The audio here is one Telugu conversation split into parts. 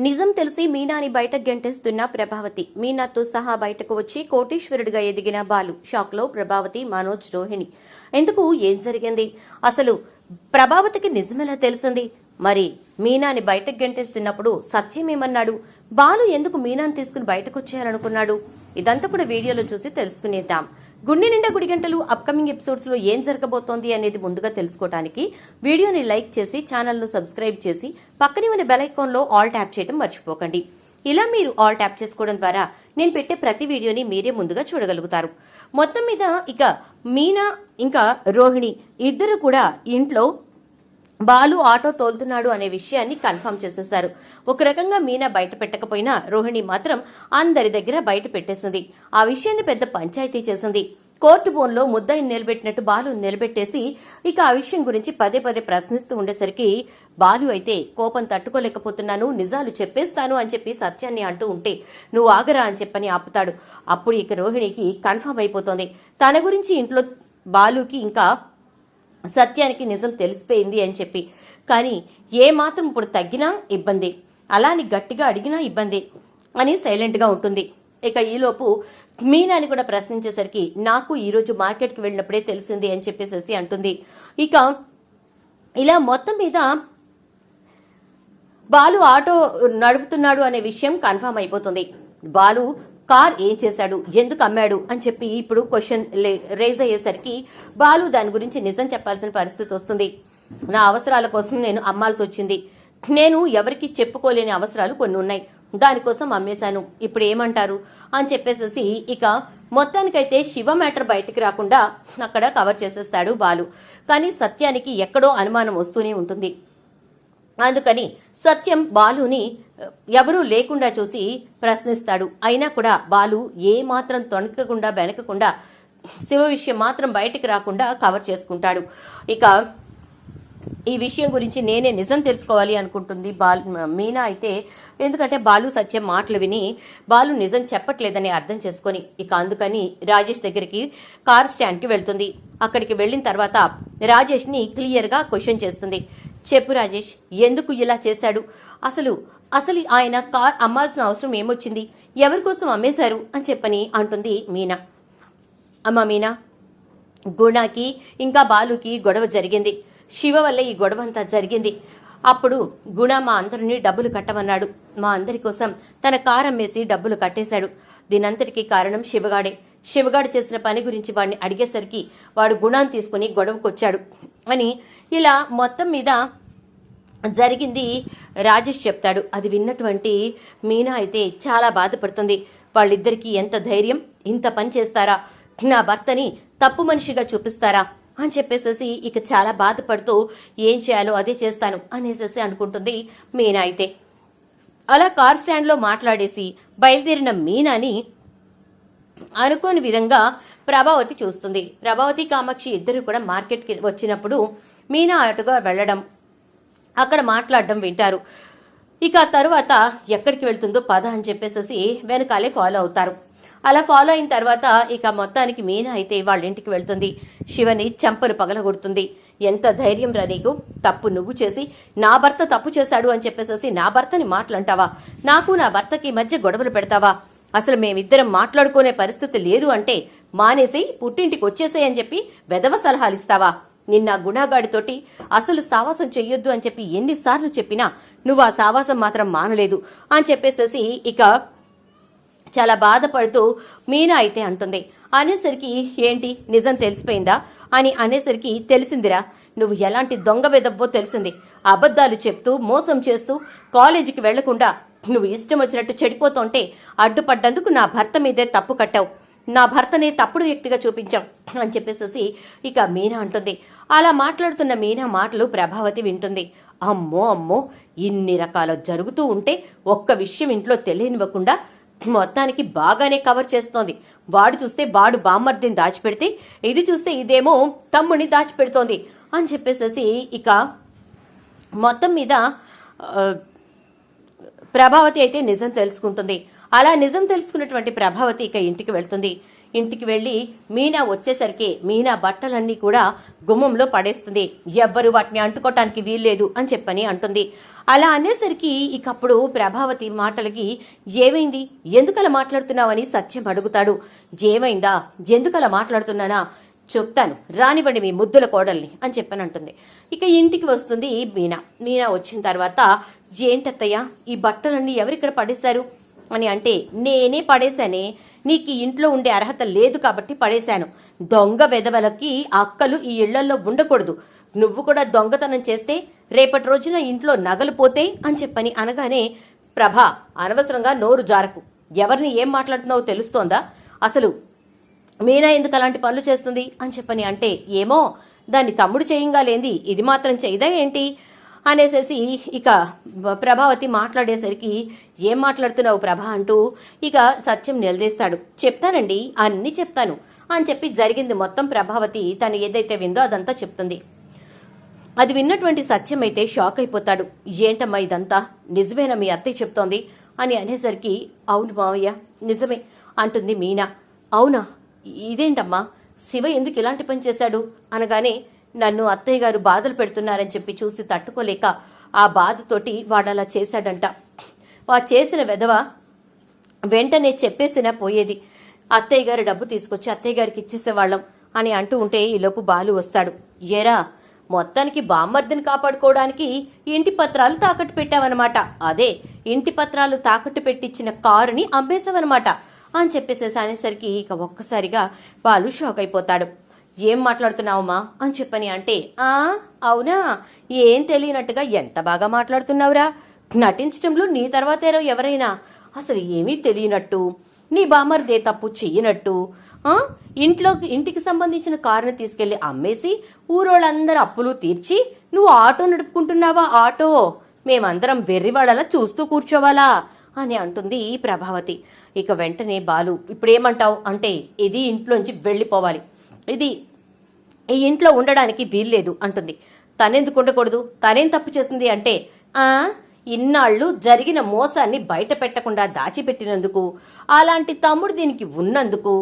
నిజం తెలిసి మీనాని బయటకు గెంటేస్తున్న ప్రభావతి. మీనాతో సహా బయటకు వచ్చి కోటీశ్వరుడిగా ఎదిగిన బాలు. షాక్ లో ప్రభావతి, మనోజ్, రోహిణి. ఎందుకు ఏం జరిగింది? అసలు ప్రభావతికి నిజమేలా తెలిసింది? మరి మీనాని బయటకు గెంటేస్తున్నప్పుడు సత్యం ఏమన్నాడు? బాలు ఎందుకు మీనాని తీసుకుని బయటకు వచ్చేయాలనుకున్నాడు? ఇదంతా కూడా వీడియోలో చూసి తెలుసుకునేద్దాం. గుండె నిండా గుడి గంటలు అప్కమింగ్ ఎపిసోడ్స్ లో ఏం జరగబోతోంది అనేది ముందుగా తెలుసుకోవడానికి వీడియోని లైక్ చేసి ఛానల్ ను సబ్స్క్రైబ్ చేసి పక్కనే ఉన్న బెల్ ఐకాన్ లో ఆల్ ట్యాప్ చేయడం మర్చిపోకండి. ఇలా మీరు ఆల్ ట్యాప్ చేసుకోవడం ద్వారా నేను పెట్టే ప్రతి వీడియోని మీరే ముందుగా చూడగలుగుతారు. మొత్తం మీద ఇక మీనా ఇంకా రోహిణి ఇద్దరు కూడా ఇంట్లో బాలు ఆటో తోలుతున్నాడు అనే విషయాన్ని కన్ఫర్మ్ చేసేశారు. ఒక రకంగా మీనా బయట పెట్టకపోయినా రోహిణి మాత్రం అందరి దగ్గర బయట పెట్టేసింది. ఆ విషయాన్ని పెద్ద పంచాయతీ చేసింది. కోర్టు బోన్లో ముద్దాయిని నిలబెట్టినట్టు బాలు నిలబెట్టేసి ఇక ఆ విషయం గురించి పదే పదే ప్రశ్నిస్తూ ఉండేసరికి బాలు అయితే కోపం తట్టుకోలేకపోతున్నాను, నిజాలు చెప్పేస్తాను అని చెప్పి సత్యాన్ని అంటూ ఉంటే నువ్వు ఆగరా అని చెప్పని ఆపుతాడు. అప్పుడు ఇక రోహిణికి కన్ఫర్మ్ అయిపోతుంది తన గురించి ఇంట్లో బాలుకి ఇంకా సత్యానికి నిజం తెలిసిపోయింది అని చెప్పి. కానీ ఏ మాత్రం ఇప్పుడు తగ్గినా ఇబ్బంది, అలాని గట్టిగా అడిగినా ఇబ్బంది అని సైలెంట్ గా ఉంటుంది. ఇక ఈలోపు మీనాని కూడా ప్రశ్నించేసరికి నాకు ఈరోజు మార్కెట్కి వెళ్ళినప్పుడే తెలిసింది అని చెప్పేసి అంటుంది. ఇక ఇలా మొత్తం మీద బాలు ఆటో నడుపుతున్నాడు అనే విషయం కన్ఫర్మ్ అయిపోతుంది. బాలు కార్ ఏం చేశాడు, ఎందుకు అమ్మాడు అని చెప్పి ఇప్పుడు క్వశ్చన్ రేజ్ అయ్యేసరికి బాలు దాని గురించి నిజం చెప్పాల్సిన పరిస్థితి వస్తుంది. నా అవసరాల కోసం నేను అమ్మాల్సి వచ్చింది, నేను ఎవరికి చెప్పుకోలేని అవసరాలు కొన్ని ఉన్నాయి, దానికోసం అమ్మేశాను, ఇప్పుడు ఏమంటారు అని చెప్పేసి ఇక మొత్తానికైతే శివ మ్యాటర్ బయటికి రాకుండా అక్కడ కవర్ చేసేస్తాడు బాలు. కానీ సత్యానికి ఎక్కడో అనుమానం వస్తూనే ఉంటుంది. అందుకని సత్యం బాలుని ఎవరూ లేకుండా చూసి ప్రశ్నిస్తాడు. అయినా కూడా బాలు ఏ మాత్రం తొణకకుండా వెనకకుండా శివ విషయం మాత్రం బయటికి రాకుండా కవర్ చేసుకుంటాడు. ఇక ఈ విషయం గురించి నేనే నిజం తెలుసుకోవాలి అనుకుంటుంది మీనా అయితే. ఎందుకంటే బాలు సత్యం మాటలు విని బాలు నిజం చెప్పట్లేదని అర్థం చేసుకుని ఇక అందుకని రాజేష్ దగ్గరికి కార్ స్టాండ్ కి వెళ్తుంది. అక్కడికి వెళ్లిన తర్వాత రాజేష్ ని క్లియర్ గా క్వశ్చన్ చేస్తుంది. చెప్పు రాజేష్, ఎందుకు ఇలా చేశాడు? అసలు ఆయన కార్ అమ్మాల్సిన అవసరం ఏమొచ్చింది? ఎవరి కోసం అమ్మేశారు అని చెప్పని అంటుంది మీనా. అమ్మా మీనా, గుణకి ఇంకా బాలుకి గొడవ జరిగింది. శివ వల్ల ఈ గొడవ అంతా జరిగింది. అప్పుడు గుణ మా అందరినీ డబ్బులు కట్టమన్నాడు. మా అందరి కోసం తన కారు అమ్మేసి డబ్బులు కట్టేశాడు. దీనంతటికీ కారణం శివగాడే. శివగాడు చేసిన పని గురించి వాడిని అడిగేసరికి వాడు గుణాన్ని తీసుకుని గొడవకొచ్చాడు అని ఇలా మొత్తం మీద జరిగింది రాజేష్ చెప్తాడు. అది విన్నటువంటి మీనా అయితే చాలా బాధపడుతుంది. వాళ్ళిద్దరికీ ఎంత ధైర్యం, ఇంత పని చేస్తారా, నా భర్తని తప్పు మనిషిగా చూపిస్తారా అని చెప్పేసేసి ఇక చాలా బాధపడుతూ ఏం చేయాలో అదే చేస్తాను అనేసి అనుకుంటుంది మీనా అయితే. అలా కార్ స్టాండ్ లో మాట్లాడేసి బయలుదేరిన మీనాని అనుకోని విధంగా ప్రభావతి చూస్తుంది. ప్రభావతి కామాక్షి ఇద్దరు కూడా మార్కెట్కి వచ్చినప్పుడు మీనా అటుగా వెళ్లడం, అక్కడ మాట్లాడడం వింటారు. ఇక తరువాత ఎక్కడికి వెళ్తుందో పద అని చెప్పేసి వెనకాలే ఫాలో అవుతారు. అలా ఫాలో అయిన తర్వాత ఇక మొత్తానికి మీనా అయితే వాళ్ళ ఇంటికి వెళ్తుంది. శివని చెంపలు పగలగొడుతుంది. ఎంత ధైర్యం రా నీకు, తప్పు నువ్వు చేసి నా భర్త తప్పు చేశాడు అని చెప్పేసి నా భర్తని మాటలంటావా? నాకు నా భర్తకి మధ్య గొడవలు పెడతావా? అసలు మేమిద్దరం మాట్లాడుకునే పరిస్థితి లేదు అంటే మానేసి పుట్టింటికి వచ్చేసేయ్ అని చెప్పి వెధవ సలహాలు ఇస్తావా? నిన్న గుణగాడితోటి అసలు సావాసం చెయ్యొద్దు అని చెప్పి ఎన్నిసార్లు చెప్పినా నువ్వు ఆ సావాసం మాత్రం మానలేదు అని చెప్పేసేసి ఇక చాలా బాధపడుతూ మీనా అయితే అంటుంది. అనేసరికి ఏంటి నిజం తెలిసిపోయిందా అని అనేసరికి తెలిసిందిరా, నువ్వు ఎలాంటి దొంగ వెదవ్వో తెలిసింది. అబద్ధాలు చెప్తూ మోసం చేస్తూ కాలేజీకి వెళ్లకుండా నువ్వు ఇష్టం వచ్చినట్టు చెడిపోతుంటే అడ్డుపడ్డందుకు నా భర్త మీదే తప్పు కట్టావు, నా భర్తనే తప్పుడు వ్యక్తిగా చూపించావు అని చెప్పేసి ఇక మీనా అంటుంది. అలా మాట్లాడుతున్న మీనా మాటలు ప్రభావతి వింటుంది. అమ్మో అమ్మో, ఇన్ని రకాల జరుగుతూ ఉంటే ఒక్క విషయం ఇంట్లో తెలియనివ్వకుండా మొత్తానికి బాగానే కవర్ చేస్తోంది. వాడు చూస్తే వాడు బామ్మర్దిని దాచిపెడితే, ఇది చూస్తే ఇదేమో తమ్ముడిని దాచిపెడుతోంది అని చెప్పేసి ఇక మొత్తం మీద ప్రభావతి అయితే నిజం తెలుసుకుంటుంది. అలా నిజం తెలుసుకున్నటువంటి ప్రభావతి ఇక ఇంటికి వెళ్తుంది. ఇంటికి వెళ్లి మీనా వచ్చేసరికి మీనా బట్టలన్నీ కూడా గుమ్మంలో పడేస్తుంది. ఎవ్వరు వాటిని అంటుకోవటానికి వీల్లేదు అని చెప్పని అంటుంది. అలా అనేసరికి ఇకప్పుడు ప్రభావతి మాటలకి ఏమైంది, ఎందుకలా మాట్లాడుతున్నావని సత్యం అడుగుతాడు. ఏమైందా, ఎందుకలా మాట్లాడుతున్నానా, చెప్తాను రానివ్వండి మీ ముద్దుల కోడల్ని అని చెప్పని అంటుంది. ఇక ఇంటికి వస్తుంది మీనా. మీనా వచ్చిన తర్వాత ఏంటత్తయ్య ఈ బట్టలన్నీ ఎవరిక్కడ పడేశారు అని అంటే, నేనే పడేశానే, నీకు ఈ ఇంట్లో ఉండే అర్హత లేదు కాబట్టి పడేశాను. దొంగ వెధవలకి అక్కలు ఈ ఇళ్లల్లో ఉండకూడదు. నువ్వు కూడా దొంగతనం చేస్తే రేపటి రోజున ఇంట్లో నగలు పోతే అని చెప్పని అనగానే, ప్రభా అనవసరంగా నోరు జారకు, ఎవరిని ఏం మాట్లాడుతున్నావో తెలుస్తోందా, అసలు మీనా ఎందుకు అలాంటి పనులు చేస్తుంది అని చెప్పని అంటే, ఏమో దాన్ని తమ్ముడు చేయంగా లేంది ఇది మాత్రం చేయదా ఏంటి అనేసేసి ఇక ప్రభావతి మాట్లాడేసరికి, ఏం మాట్లాడుతున్నావు ప్రభా అంటూ ఇక సత్యం నిలదీస్తాడు. చెప్తానండి, అన్నీ చెప్తాను అని చెప్పి జరిగింది మొత్తం ప్రభావతి తను ఏదైతే విందో అదంతా చెప్తుంది. అది విన్నటువంటి సత్యం అయితే షాక్ అయిపోతాడు. ఏంటమ్మా ఇదంతా, నిజమేనా మీ అత్తయ్య చెప్తోంది అని అనేసరికి, అవును మావయ్య నిజమే అంటుంది మీనా. అవునా, ఇదేంటమ్మా శివ ఎందుకు ఇలాంటి పని చేశాడు అనగానే, నన్ను అత్తయ్య గారు బాధలు పెడుతున్నారని చెప్పి చూసి తట్టుకోలేక ఆ బాధతోటి వాడలా చేశాడంట. చేసిన వెధవ వెంటనే చెప్పేసినా పోయేది, అత్తయ్య గారు డబ్బు తీసుకొచ్చి అత్తయ్య గారికి ఇచ్చేసేవాళ్ళం అని అంటూ ఉంటే ఈలోపు బాలు వస్తాడు. ఏరా, మొత్తానికి బామ్మర్దిని కాపాడుకోవడానికి ఇంటి పత్రాలు తాకట్టు పెట్టావన్నమాట, అదే ఇంటి పత్రాలు తాకట్టు పెట్టించిన కారుని అమ్మేశావన్నమాట అని చెప్పేసేసి అనేసరికి ఇక ఒక్కసారిగా బాలు షాక్ అయిపోతాడు. ఏం మాట్లాడుతున్నావమ్మా అని చెప్పని అంటే, అవునా, ఏం తెలియనట్టుగా ఎంత బాగా మాట్లాడుతున్నావురా, నటించటంలో నీ తర్వాతేరో ఎవరైనా, అసలు ఏమీ తెలియనట్టు, నీ బామర్దే తప్పు చెయ్యనట్టు, ఇంటికి సంబంధించిన కారుని తీసుకెళ్లి అమ్మేసి ఊరోళ్ళందరూ అప్పులు తీర్చి నువ్వు ఆటో నడుపుకుంటున్నావా, ఆటో మేమందరం వెర్రివాళ్ళలా చూస్తూ కూర్చోవాలా అని అంటుంది ప్రభావతి. ఇక వెంటనే బాలు, ఇప్పుడేమంటావు అంటే, ఇది ఇంట్లోంచి వెళ్ళిపోవాలి, ఇది ఈ ఇంట్లో ఉండడానికి వీల్లేదు అంటుంది. తనెందుకు ఉండకూడదు, తనేం తప్పు చేసింది అంటే, ఇన్నాళ్ళు జరిగిన మోసాన్ని బయట పెట్టకుండా దాచిపెట్టినందుకు, అలాంటి తమ్ముడు దీనికి ఉన్నందుకు,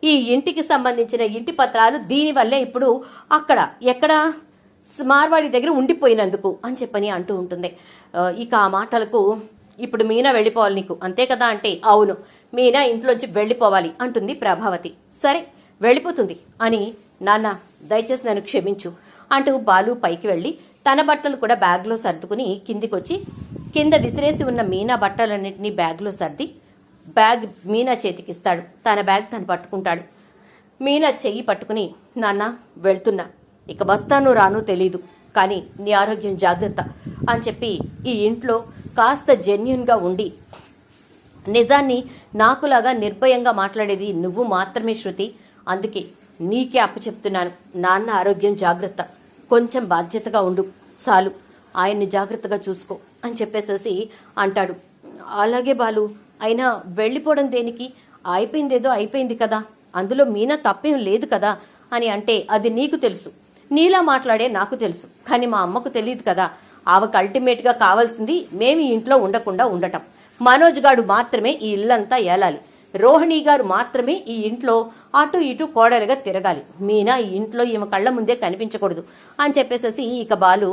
ఈ ఇంటికి సంబంధించిన ఇంటి పత్రాలు దీనివల్లే ఇప్పుడు ఎక్కడ మార్వాడి దగ్గర ఉండిపోయినందుకు అని చెప్పని అంటూ ఉంటుంది. ఇక ఆ మాటలకు, ఇప్పుడు మీనా వెళ్ళిపోవాలి నీకు అంతే కదా అంటే, అవును మీనా ఇంట్లోంచి వెళ్ళిపోవాలి అంటుంది ప్రభావతి. సరే వెళ్ళిపోతుంది అని, నాన్న దయచేసి నన్ను క్షమించు అంటూ బాలు పైకి వెళ్ళి తన బట్టలు కూడా బ్యాగ్లో సర్దుకుని కిందికొచ్చి కింద విసిరేసి ఉన్న మీనా బట్టలన్నింటినీ బ్యాగ్లో సర్ది బ్యాగ్ మీనా చేతికిస్తాడు. తన బ్యాగ్ తను పట్టుకుంటాడు. మీనా చెయ్యి పట్టుకుని, నాన్న వెళ్తున్నా, ఇక వస్తానో రానో తెలీదు, కానీ నీ ఆరోగ్యం జాగ్రత్త అని చెప్పి ఈ ఇంట్లో కాస్త జెన్యూన్గా ఉండి నిజాన్ని నాకులాగా నిర్భయంగా మాట్లాడేది నువ్వు మాత్రమే శృతి, అందుకే నీకే అప్పచెప్తున్నాను, నాన్న ఆరోగ్యం జాగ్రత్త, కొంచెం బాధ్యతగా ఉండు చాలు, ఆయన్ని జాగ్రత్తగా చూసుకో అని చెప్పేసేసి అంటాడు. అలాగే బాలు, అయినా వెళ్ళిపోవడం దేనికి, అయిపోయిందేదో అయిపోయింది కదా, అందులో మీనా తప్పేం లేదు కదా అని అంటే, అది నీకు తెలుసు, నీలా మాట్లాడే నాకు తెలుసు, కానీ మా అమ్మకు తెలియదు కదా, ఆమెకు అల్టిమేట్గా కావాల్సింది మేము ఈ ఇంట్లో ఉండకుండా ఉండటం, మనోజ్ గారు మాత్రమే ఈ ఇల్లంతా ఏలాలి, రోహిణి గారు మాత్రమే ఈ ఇంట్లో అటు ఇటు కోడలుగా తిరగాలి, మీనా ఈ ఇంట్లో ఈమె కళ్ళ ముందే కనిపించకూడదు అని చెప్పేసేసి ఇక బాలు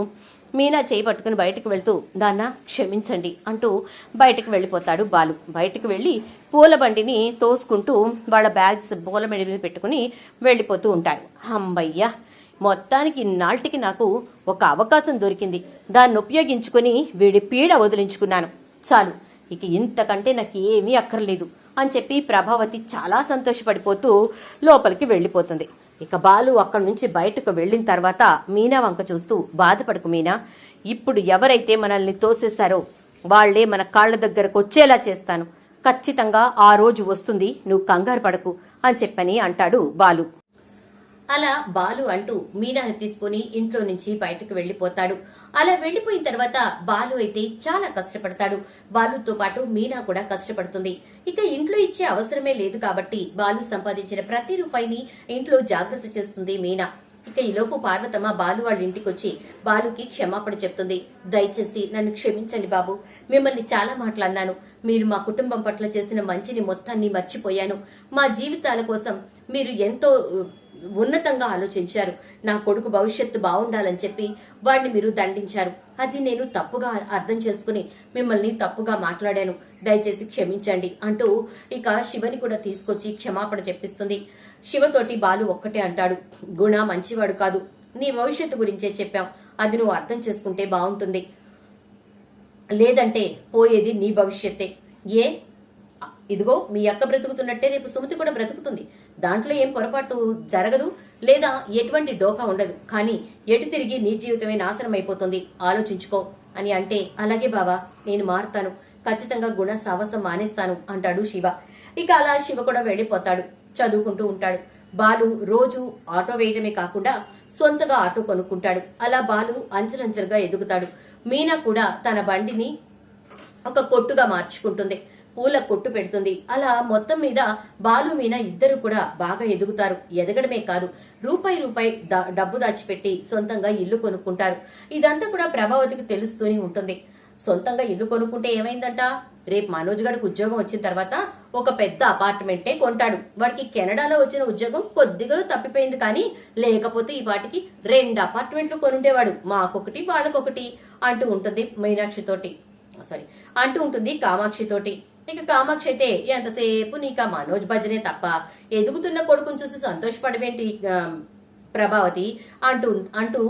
మీనా చేయి పట్టుకుని బయటకు వెళ్తూ, నాన్న క్షమించండి అంటూ బయటకు వెళ్ళిపోతాడు. బాలు బయటకు వెళ్ళి పూల బండిని తోసుకుంటూ వాళ్ళ బ్యాగ్స్ పూల బండి మీద పెట్టుకుని వెళ్ళిపోతూ ఉంటారు. అమ్మయ్య, మొత్తానికి ఇన్నాళ్ళకి నాకు ఒక అవకాశం దొరికింది, దాన్ని ఉపయోగించుకుని వీడి పీడ వదిలించుకున్నాను, చాలు, ఇక ఇంతకంటే నాకు ఏమీ అక్కర్లేదు అని చెప్పి ప్రభావతి చాలా సంతోషపడిపోతూ లోపలికి వెళ్ళిపోతుంది. ఇక బాలు అక్కడి నుంచి బయటకు వెళ్ళిన తర్వాత మీనా వంక చూస్తూ, బాధపడకు మీనా, ఇప్పుడు ఎవరైతే మనల్ని తోసేశారో వాళ్లే మన కాళ్ల దగ్గరకు వచ్చేలా చేస్తాను, ఖచ్చితంగా ఆ రోజు వస్తుంది, నువ్వు కంగారు పడకు అని చెప్పని అంటాడు బాలు. అలా బాలు అంటూ మీనాని తీసుకుని ఇంట్లో నుంచి బయటకు వెళ్లిపోతాడు. అలా వెళ్లిపోయిన తర్వాత బాలు అయితే చాలా కష్టపడతాడు. బాలుతో పాటు మీనా కూడా కష్టపడుతుంది. ఇక ఇంట్లో ఇచ్చే అవసరమే లేదు కాబట్టి బాలు సంపాదించిన ప్రతి రూపాయిని ఇంట్లో జాగ్రత్త చేస్తుంది మీనా. ఇక ఈలోపు పార్వతమ్మ బాలు వాళ్ళ ఇంటికి వచ్చి బాలుకి క్షమాపణ చెప్తుంది. దయచేసి నన్ను క్షమించండి బాబు, మిమ్మల్ని చాలా మాటలన్నాను. మీరు మా కుటుంబం పట్ల చేసిన మంచిని మొత్తాన్ని మర్చిపోయాను. మా జీవితాల కోసం మీరు ఎంతో ఉన్నతంగా ఆలోచించారు. నా కొడుకు భవిష్యత్తు బాగుండాలని చెప్పి వాడిని మీరు దండించారు. అది నేను తప్పుగా అర్థం చేసుకుని మిమ్మల్ని తప్పుగా మాట్లాడాను. దయచేసి క్షమించండి అంటూ ఇక శివని కూడా తీసుకొచ్చి క్షమాపణ చెప్పిస్తుంది. శివతోటి బాలు ఒక్కటే అంటాడు, గుణ మంచివాడు కాదు, నీ భవిష్యత్తు గురించే చెప్పాం, అది నువ్వు అర్థం చేసుకుంటే బాగుంటుంది, లేదంటే పోయేది నీ భవిష్యత్తే. ఇదిగో మీ అక్క బ్రతుకుతున్నట్టే రేపు సుమతి కూడా బ్రతుకుతుంది, దాంట్లో ఏం పొరపాటు జరగదు, లేదా ఎటువంటి డోకా ఉండదు. కానీ ఎటు తిరిగి నీ జీవితమే నాశనం అయిపోతుంది, ఆలోచించుకో అని అంటే, అలాగే బావా, నేను మారుతాను, ఖచ్చితంగా గుణ సావసం మానేస్తాను అంటాడు శివ. ఇక అలా శివ కూడా వెళ్లిపోతాడు, చదువుకుంటూ ఉంటాడు. బాలు రోజు ఆటో వేయడమే కాకుండా సొంతగా ఆటో కొనుక్కుంటాడు. అలా బాలు అంచెలంచెలుగా ఎదుగుతాడు. మీనా కూడా తన బండిని ఒక కొట్టుగా మార్చుకుంటుంది, పూల కొట్టు పెడుతుంది. అలా మొత్తం మీద బాలు మీనా ఇద్దరు కూడా బాగా ఎదుగుతారు. ఎదగడమే కాదు, రూపాయి డబ్బు దాచిపెట్టి సొంతంగా ఇల్లు కొనుక్కుంటారు. ఇదంతా కూడా ప్రభావతికి తెలుస్తూనే ఉంటుంది. సొంతంగా ఇల్లు కొనుక్కుంటే ఏమైందంట, రేపు మనోజ్ గడికి ఉద్యోగం వచ్చిన తర్వాత ఒక పెద్ద అపార్ట్మెంటే కొంటాడు. వాడికి కెనడాలో వచ్చిన ఉద్యోగం కొద్దిగా తప్పిపోయింది, కానీ లేకపోతే ఈ వాటికి 2 అపార్ట్మెంట్లు కొనుండేవాడు, మాకొకటి వాళ్ళకొకటి అంటూ ఉంటుంది అంటూ ఉంటుంది కామాక్షితోటి. ఇక కామాక్షి అయితే, ఎంతసేపు నీకు ఆ మనోజ్ భజనే తప్ప ఎదుగుతున్న కొడుకుని చూసి సంతోషపడవేంటి ప్రభావతి అంటూ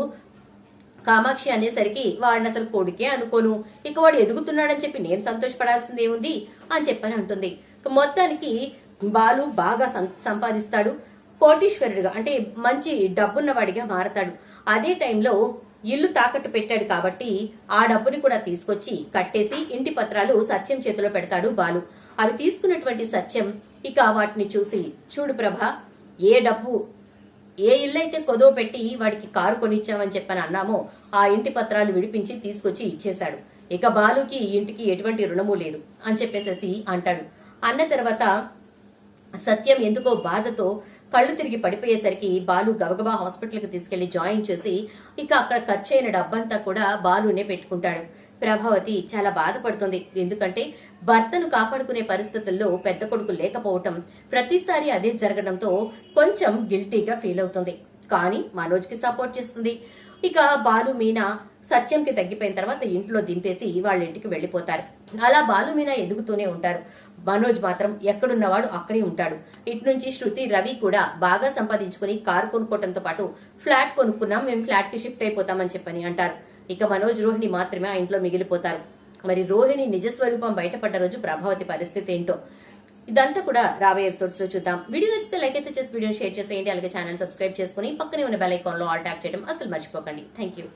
కామాక్షి అనేసరికి వాడిని అసలు కొడుకే అనుకోను, ఇక వాడు ఎదుగుతున్నాడని చెప్పి నేను సంతోషపడాల్సింది ఏముంది అని చెప్పని అంటుంది. మొత్తానికి బాలు బాగా సంపాదిస్తాడు, కోటీశ్వరుడిగా అంటే మంచి డబ్బున్నవాడిగా మారతాడు. అదే టైంలో ఇల్లు తాకట్టు పెట్టాడు కాబట్టి ఆ డబ్బుని కూడా తీసుకొచ్చి కట్టేసి ఇంటి పత్రాలు సత్యం చేతిలో పెడతాడు బాలు. అవి తీసుకున్నటువంటి సత్యం ఇక వాటిని చూసి, చూడు ప్రభా, ఏ ఇల్లు అయితే కొదవ పెట్టి వాడికి కారు కొనిచ్చామని చెప్పని అన్నామో ఆ ఇంటి పత్రాలు విడిపించి తీసుకొచ్చి ఇచ్చేశాడు. ఇక బాలుకి ఇంటికి ఎటువంటి రుణము లేదు అని చెప్పేసేసి అంటాడు. అన్న తర్వాత సత్యం ఎందుకో బాధతో కళ్ళు తిరిగి పడిపోయేసరికి బాలు గబగబా హాస్పిటల్కి తీసుకెళ్లి జాయిన్ చేసి ఇక అక్కడ ఖర్చు అయిన డబ్బంతా కూడా బాలునే పెట్టుకుంటాడు. ప్రభావతి చాలా బాధపడుతుంది, ఎందుకంటే భర్తను కాపాడుకునే పరిస్థితుల్లో పెద్ద కొడుకు లేకపోవటం, ప్రతిసారి అదే జరగడంతో కొంచెం గిల్టీగా ఫీల్ అవుతుంది. కానీ మనోజ్ కి సపోర్ట్ చేస్తుంది. ఇక బాలు మీనా సత్యంకి తగ్గిపోయిన తర్వాత ఇంట్లో దింపేసి వాళ్ళ ఇంటికి వెళ్లిపోతారు. అలా బాలు మీనా ఎదుగుతూనే ఉంటారు. మనోజ్ మాత్రం ఎక్కడున్నవాడు అక్కడే ఉంటాడు. ఇటు నుంచి శృతి, రవి కూడా బాగా సంపాదించుకుని కారు కొనుక్కోవడంతో పాటు ఫ్లాట్ కొనుక్కున్నాం, మేము ఫ్లాట్ కి షిఫ్ట్ అయిపోతామని చెప్పని అంటారు. ఇక మనోజ్, రోహిణి మాత్రమే ఆ ఇంట్లో మిగిలిపోతారు. మరి రోహిణి నిజస్వరూపం బయటపడ్డ రోజు ప్రభావతి పరిస్థితి ఏంటో ఇదంతా కూడా రాబోయే ఎపిసోడ్స్ లో చూద్దాం. వీడియో నచ్చితే లైక్ అయితే చేసి వీడియోని షేర్ చేసేయండి. అలాగే ఛానల్ సబ్స్క్రైబ్ చేసుకుని పక్కనే ఉన్న బెల్ ఐకాన్ లో ఆల్ ట్యాప్ చేయడం అసలు మర్చిపోకండి. Thank you.